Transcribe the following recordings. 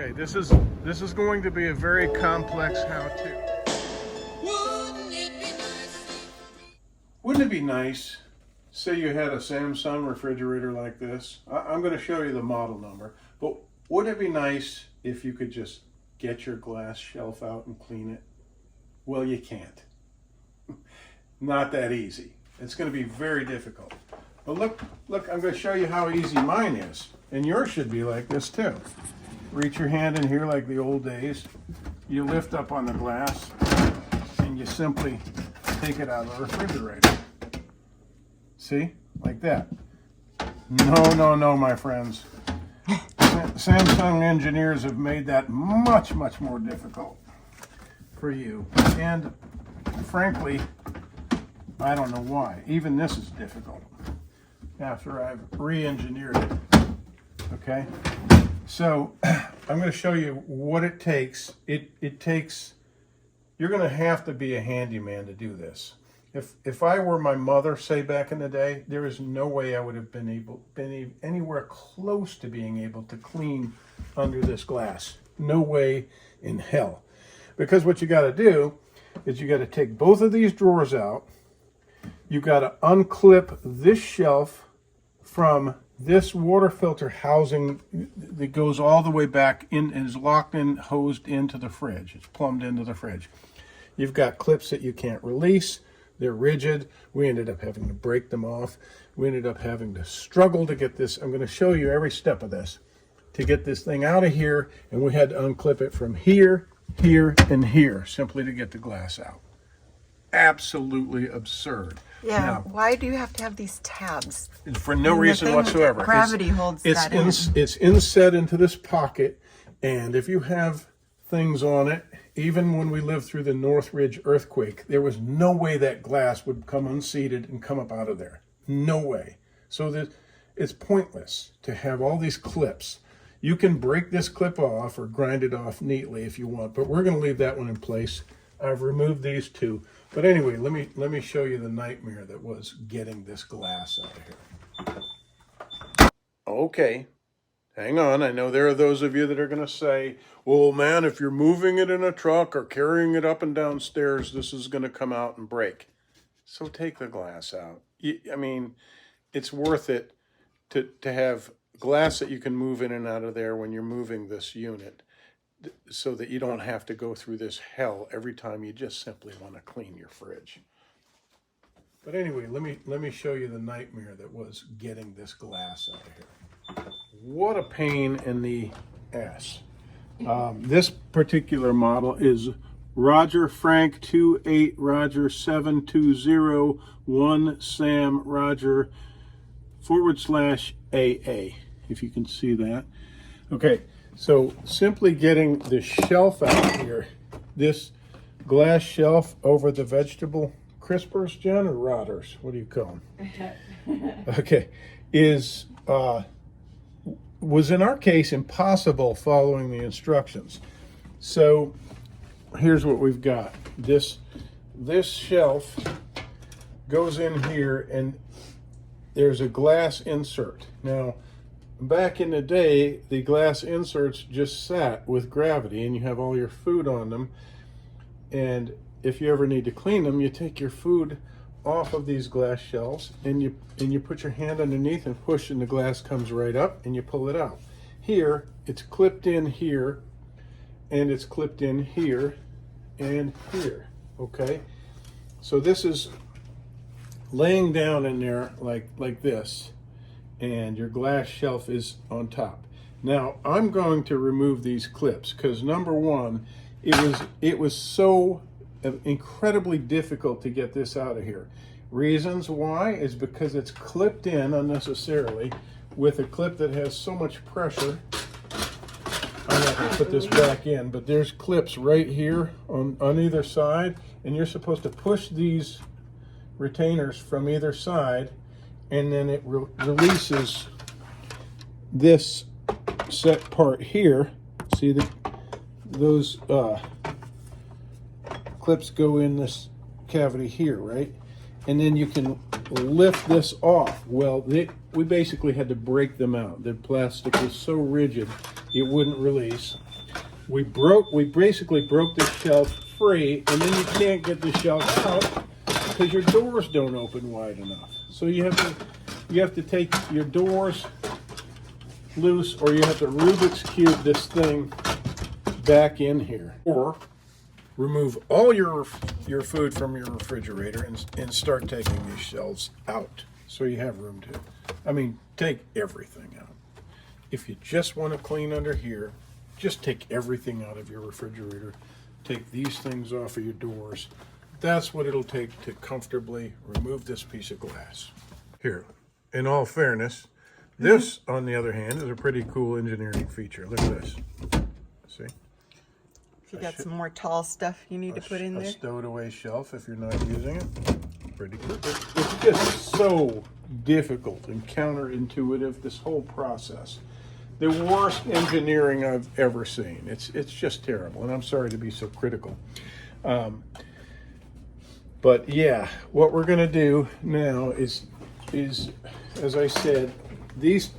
Okay, this is going to be a very complex how-to. Wouldn't it be nice, say you had a Samsung refrigerator like this. I'm going to show you the model number, but wouldn't it be nice if you could just get your glass shelf out and clean it? Well, you can't. Not that easy. It's going to be very difficult. But look, I'm going to show you how easy mine is. And yours should be like this too. Reach your hand in here like the old days. You lift up on the glass and you simply take it out of the refrigerator. See? Like that. No, my friends. Samsung engineers have made that much more difficult for you. And frankly, I don't know why. Even this is difficult after I've re-engineered it. Okay? So I'm going to show you what it takes. It takes, you're going to have to be a handyman to do this. If I were my mother, say back in the day, there is no way I would have been anywhere close to being able to clean under this glass. No way in hell. Because what you got to do is you got to take both of these drawers out. You got to unclip this shelf from this water filter housing that goes all the way back in and is locked in, hosed into the fridge. It's plumbed into the fridge. You've got clips that you can't release. They're rigid. We ended up having to break them off. We ended up having to struggle to get this. I'm going to show you every step of this to get this thing out of here. And we had to unclip it from here, here, and here simply to get the glass out. Absolutely absurd. Yeah, now, why do you have to have these tabs? For no reason whatsoever. Gravity holds that in. It's inset into this pocket, and if you have things on it, even when we lived through the Northridge earthquake, there was no way that glass would come unseated and come up out of there. No way. So that it's pointless to have all these clips. You can break this clip off or grind it off neatly if you want, but we're going to leave that one in place. I've removed these two. But anyway, let me show you the nightmare that was getting this glass out of here. Okay, hang on. I know there are those of you that are going to say, well, man, if you're moving it in a truck or carrying it up and down stairs, this is going to come out and break. So take the glass out. I mean, it's worth it to have glass that you can move in and out of there when you're moving this unit, so that you don't have to go through this hell every time you just simply want to clean your fridge. But anyway, let me show you the nightmare that was getting this glass out of here. What a pain in the ass. This particular model is Roger Frank 28 Roger 720 1 Sam Roger /AA, if you can see that. Okay. So simply getting the shelf out here, this glass shelf over the vegetable crispers, Jen, or rotters? What do you call them? Okay, was in our case impossible following the instructions. So here's what we've got. This shelf goes in here and there's a glass insert. Now, back in the day, the glass inserts just sat with gravity and you have all your food on them. And if you ever need to clean them, you take your food off of these glass shelves and you put your hand underneath and push, and the glass comes right up and you pull it out. Here, it's clipped in here, and it's clipped in here and here, okay? So this is laying down in there like this, and your glass shelf is on top. Now I'm going to remove these clips because number one, it was so incredibly difficult to get this out of here. Reasons why is because it's clipped in unnecessarily with a clip that has so much pressure. I'm not going to put this back in, but there's clips right here on either side, and you're supposed to push these retainers from either side, and then it releases this set part here. See, those clips go in this cavity here, right? And then you can lift this off. Well, we basically had to break them out. The plastic was so rigid it wouldn't release. we basically broke the shelf free, and then you can't get the shelf out because your doors don't open wide enough. So you have to take your doors loose, or you have to Rubik's Cube this thing back in here, or remove all your food from your refrigerator and start taking these shelves out so you have room to, take everything out. If you just want to clean under here, just take everything out of your refrigerator. Take these things off of your doors. That's what it'll take to comfortably remove this piece of glass. Here, in all fairness, this, on the other hand, is a pretty cool engineering feature. Look at this. See? If you got some more tall stuff you need to put in A there. stowed away shelf if you're not using it. Pretty cool. It's just so difficult and counterintuitive, this whole process. The worst engineering I've ever seen. It's just terrible, and I'm sorry to be so critical. But yeah, what we're gonna do now is as I said, these.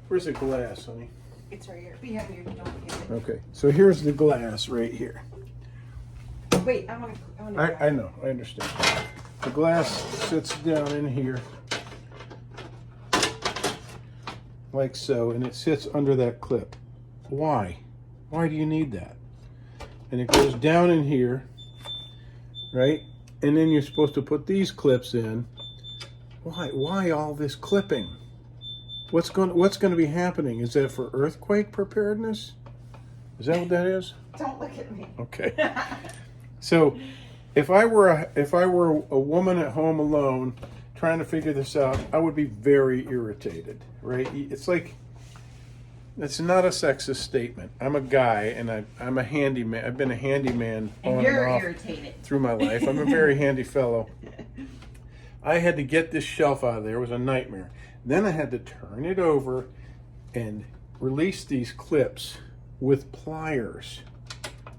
Where's the glass, honey? It's right here. Behind you. Don't get it. Okay, so here's the glass right here. Wait, I want to. I know, I understand. The glass sits down in here like so, and it sits under that clip. Why? Why do you need that? And it goes down in here, right? And then you're supposed to put these clips in. Why all this clipping? What's going to be happening? Is that for earthquake preparedness? Is that what that is? Don't look at me. Okay. So, if I were a woman at home alone trying to figure this out, I would be very irritated, right? It's like, it's not a sexist statement. I'm a guy, and I'm a handyman. I've been a handyman on and off irritated through my life. I'm a very handy fellow. I had to get this shelf out of there. It was a nightmare. Then I had to turn it over and release these clips with pliers,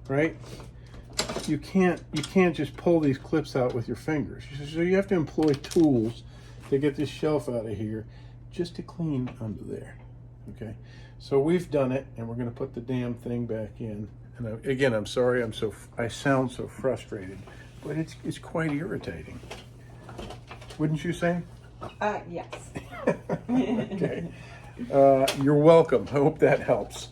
right? You can't just pull these clips out with your fingers. So you have to employ tools to get this shelf out of here just to clean under there, okay? So we've done it, and we're gonna put the damn thing back in. And again, I'm sorry, I sound so frustrated, but it's quite irritating. Wouldn't you say? Yes. Okay. You're welcome. I hope that helps.